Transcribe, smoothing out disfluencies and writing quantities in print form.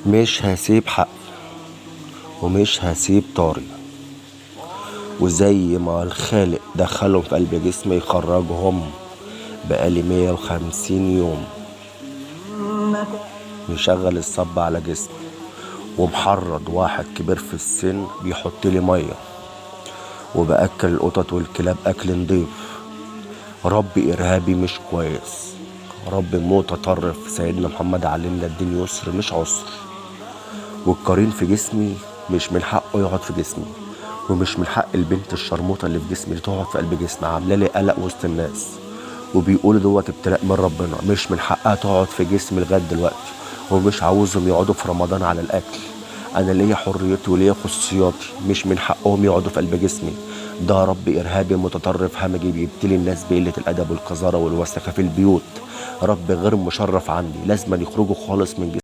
مش هسيب حقي ومش هسيب طاري، وزي ما الخالق دخلهم في قلب جسمي يخرجهم. بقالي 150 يوم مشغل الصب على جسمي، ومحرض واحد كبير في السن بيحط لي ميه، وبأكل القطط والكلاب أكل نضيف. ربي إرهابي مش كويس، ربي متطرف. سيدنا محمد علمنا الدين يسر مش عسر، والقرين في جسمي مش من حقه يقعد في جسمي، ومش من حق البنت الشرموطه اللي في جسمي اللي تقعد في قلب جسمي عامله لي قلق وسط الناس، وبيقولوا دوت ابتلاء من ربنا. مش من حقها تقعد في جسمي لغايه دلوقتي، ومش عاوزهم يقعدوا في رمضان على الاكل. انا ليا حريتي وليا خصوصياتي، مش من حقهم يقعدوا في قلب جسمي. ده رب ارهابي متطرف همجي بيبتلي الناس بقله الادب والقذاره والوسخه في البيوت. رب غير مشرف عندي، لازم يخرجوا خالص من جسمي.